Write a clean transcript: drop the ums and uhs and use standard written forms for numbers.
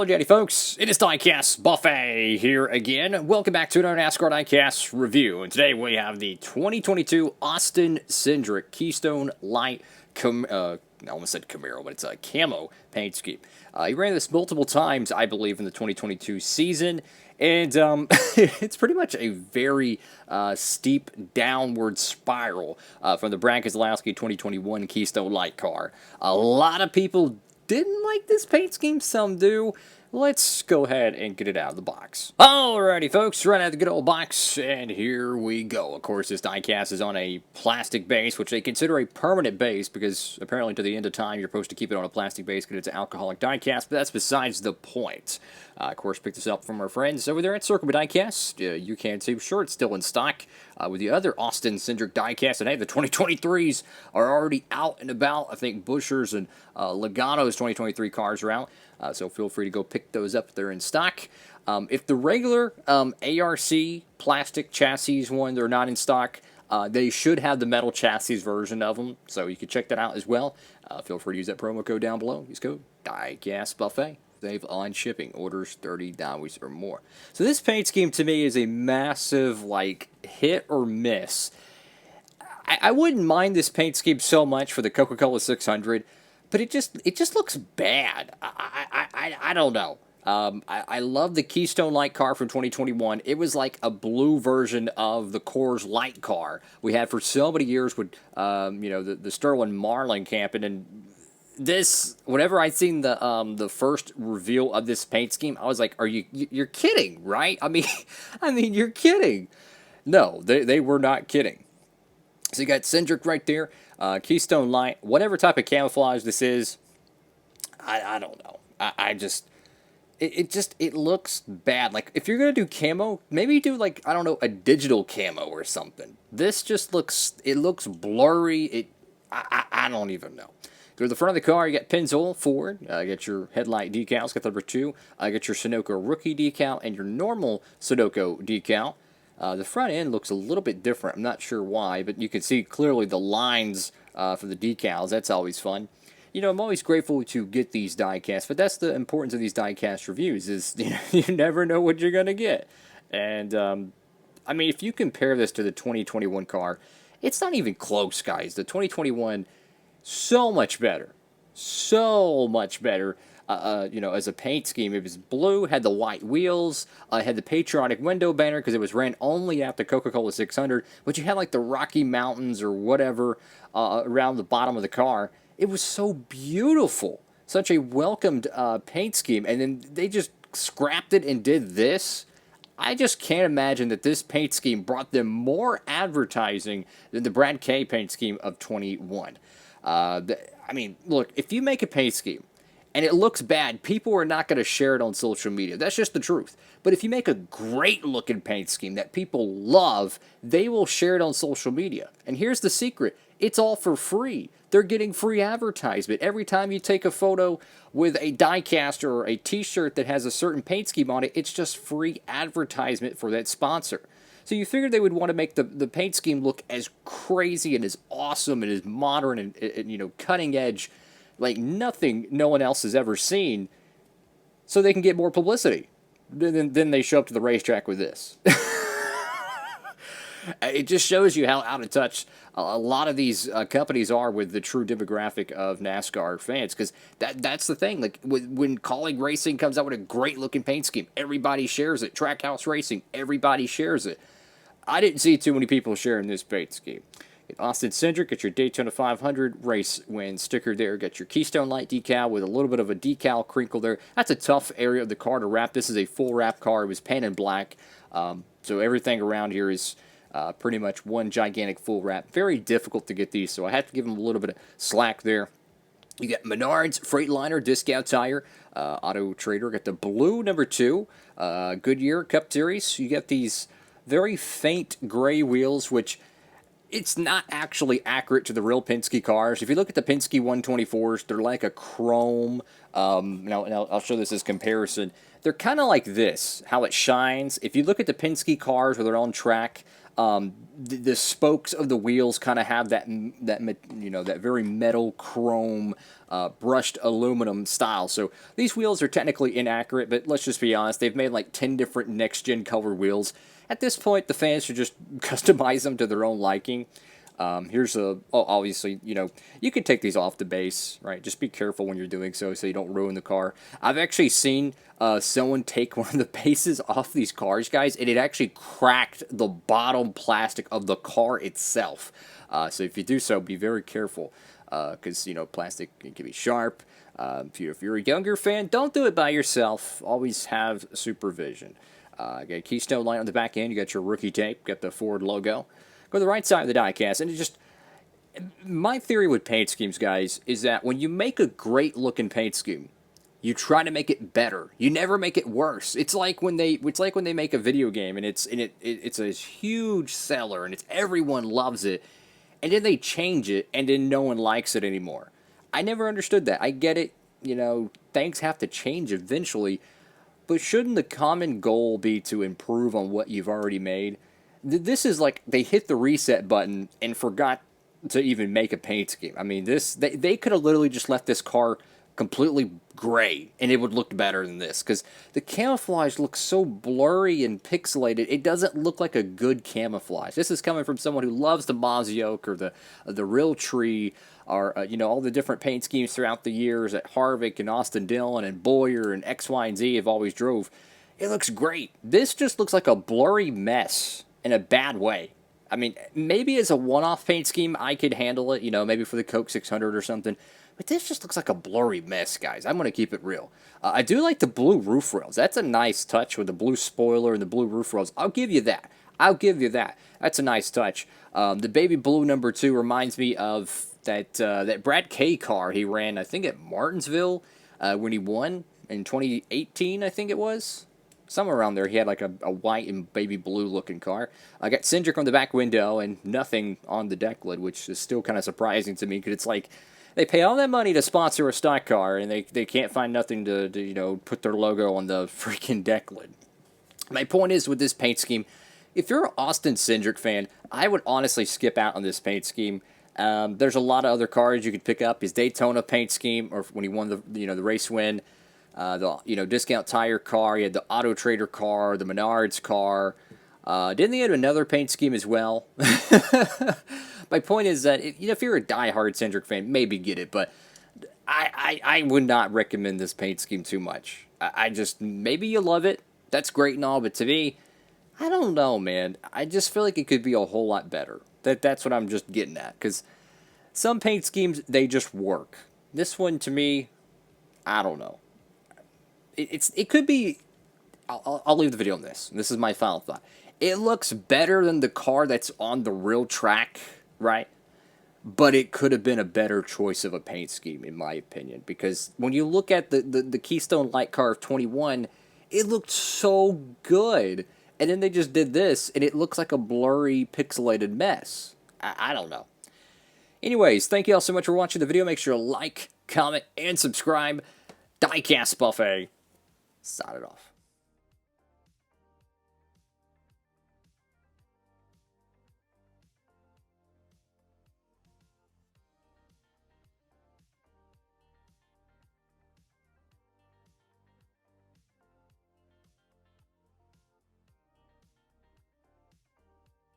Howdy folks, it is Diecastbuffet here again. Welcome back to another NASCAR Diecast review. And today we have the 2022 Austin Cindric Keystone Light, I almost said Camaro, but it's a camo paint scheme. He ran this multiple times, I believe, in the 2022 season. And it's pretty much a very steep downward spiral from the Brad Keselowski 2021 Keystone Light car. A lot of people didn't like this paint scheme, some do. Let's go ahead and get it out of the box. Alrighty, folks, right out of the good old box, and here we go. Of course, this diecast is on a plastic base, which they consider a permanent base, because apparently to the end of time, you're supposed to keep it on a plastic base because it's an alcoholic diecast, but that's besides the point. Of course, picked this up from our friends over there at Circle B Diecast. You can see, sure, it's still in stock with the other Austin Cindric diecast. And hey, the 2023s are already out and about. I think Buescher's and Logano's 2023 cars are out. So feel free to go pick those up. They're in stock. If the regular ARC plastic chassis one, they're not in stock, they should have the metal chassis version of them. So you can check that out as well. Feel free to use that promo code down below. Use code Diecastbuffet. Save on shipping. Orders $30 or more. So this paint scheme to me is a massive, like, hit or miss. I wouldn't mind this paint scheme so much for the Coca-Cola 600, but it just looks bad. I don't know. I love the Keystone Light car from 2021. It was like a blue version of the Coors Light car we had for so many years with the Sterling Marlin camping. And this, whenever I seen the first reveal of this paint scheme, I was like, you're kidding, right? I mean you're kidding. No, they were not kidding. So you got Cindric right there, Keystone Light, whatever type of camouflage this is, I don't know. It looks bad. Like, if you're going to do camo, maybe do, like, I don't know, a digital camo or something. This just looks blurry. I don't even know. Go to the front of the car, you got Pennzoil forward, get your headlight decals, got the number 2, get your Sunoco rookie decal, and your normal Sunoco decal. The front end looks a little bit different. I'm not sure why, but you can see clearly the lines for the decals. That's always fun. You know, I'm always grateful to get these diecasts, but that's the importance of these diecast reviews, is you never know what you're going to get. And, I mean, if you compare this to the 2021 car, it's not even close, guys. The 2021, so much better. So much better. As a paint scheme. It was blue, had the white wheels, had the patriotic window banner because it was ran only at the Coca-Cola 600, but you had like the Rocky Mountains or whatever around the bottom of the car. It was so beautiful. Such a welcomed paint scheme, and then they just scrapped it and did this. I just can't imagine that this paint scheme brought them more advertising than the Brad K paint scheme of 21. I mean, look, if you make a paint scheme and it looks bad, people are not going to share it on social media. That's just the truth. But if you make a great-looking paint scheme that people love, they will share it on social media. And here's the secret. It's all for free. They're getting free advertisement. Every time you take a photo with a diecast or a t-shirt that has a certain paint scheme on it, it's just free advertisement for that sponsor. So you figured they would want to make the paint scheme look as crazy and as awesome and as modern and cutting edge, like nothing no one else has ever seen, so they can get more publicity. Then they show up to the racetrack with this. It just shows you how out of touch a lot of these companies are with the true demographic of NASCAR fans, because that's the thing. Like, when Colleague Racing comes out with a great-looking paint scheme, everybody shares it. Trackhouse Racing, everybody shares it. I didn't see too many people sharing this paint scheme. Austin Cindric, get your Daytona 500 race win sticker there. Got your Keystone Light decal with a little bit of a decal crinkle there. That's a tough area of the car to wrap. This is a full wrap car. It was painted black. So everything around here is pretty much one gigantic full wrap. Very difficult to get these, so I have to give them a little bit of slack there. You got Menards Freightliner Discount Tire, Auto Trader. Got the blue number 2, Goodyear Cup Series. You got these very faint gray wheels, which it's not actually accurate to the real Penske cars. If you look at the Penske 124s, they're like a chrome. Now I'll show this as comparison. They're kind of like this, how it shines. If you look at the Penske cars where they're on track, The spokes of the wheels kind of have that very metal chrome brushed aluminum style. So these wheels are technically inaccurate, but let's just be honest, they've made like 10 different next-gen color wheels. At this point, the fans should just customize them to their own liking. Obviously, you can take these off the base, right? Just be careful when you're doing so you don't ruin the car. I've actually seen someone take one of the bases off these cars, guys, and it actually cracked the bottom plastic of the car itself. So if you do so, be very careful, because, plastic can be sharp. If you're a younger fan, don't do it by yourself. Always have supervision. Got a Keystone light on the back end. You got your rookie tape. Got the Ford logo. Go to the right side of the diecast, and my theory with paint schemes, guys, is that when you make a great looking paint scheme, you try to make it better. You never make it worse. It's like when they make a video game and it's a huge seller and everyone loves it, and then they change it and then no one likes it anymore. I never understood that. I get it, things have to change eventually, but shouldn't the common goal be to improve on what you've already made? This is like they hit the reset button and forgot to even make a paint scheme. I mean, they could have literally just left this car completely gray and it would look better than this, because the camouflage looks so blurry and pixelated. It doesn't look like a good camouflage. This is coming from someone who loves the Mazioke or the Real Tree, or all the different paint schemes throughout the years that Harvick and Austin Dillon and Boyer and X, Y, and Z have always drove. It looks great. This just looks like a blurry mess in a bad way. I mean, maybe as a one-off paint scheme, I could handle it, maybe for the Coke 600 or something. But this just looks like a blurry mess, guys. I'm going to keep it real. I do like the blue roof rails. That's a nice touch with the blue spoiler and the blue roof rails. I'll give you that. That's a nice touch. The baby blue number 2 reminds me of that Brad K car he ran, I think, at Martinsville when he won in 2018, I think it was. Somewhere around there, he had like a white and baby blue looking car. I got Cindric on the back window and nothing on the deck lid, which is still kind of surprising to me, because it's like they pay all that money to sponsor a stock car and they can't find nothing to put their logo on the freaking deck lid. My point is, with this paint scheme, if you're an Austin Cindric fan, I would honestly skip out on this paint scheme. There's a lot of other cars you could pick up. His Daytona paint scheme, or when he won the race win. The discount tire car. He had the Auto Trader car, the Menards car. Didn't they have another paint scheme as well? My point is that if you're a diehard Cindric fan, maybe get it, but I would not recommend this paint scheme too much. Maybe you love it. That's great and all, but to me, I don't know, man. I just feel like it could be a whole lot better. That's what I'm just getting at, because some paint schemes, they just work. This one, to me, I don't know. It could be. I'll leave the video on this. This is my final thought. It looks better than the car that's on the real track, right? But it could have been a better choice of a paint scheme, in my opinion. Because when you look at the Keystone Light car of 21, it looked so good. And then they just did this, and it looks like a blurry, pixelated mess. I don't know. Anyways, thank you all so much for watching the video. Make sure to like, comment, and subscribe. Diecastbuffet. Sign it off.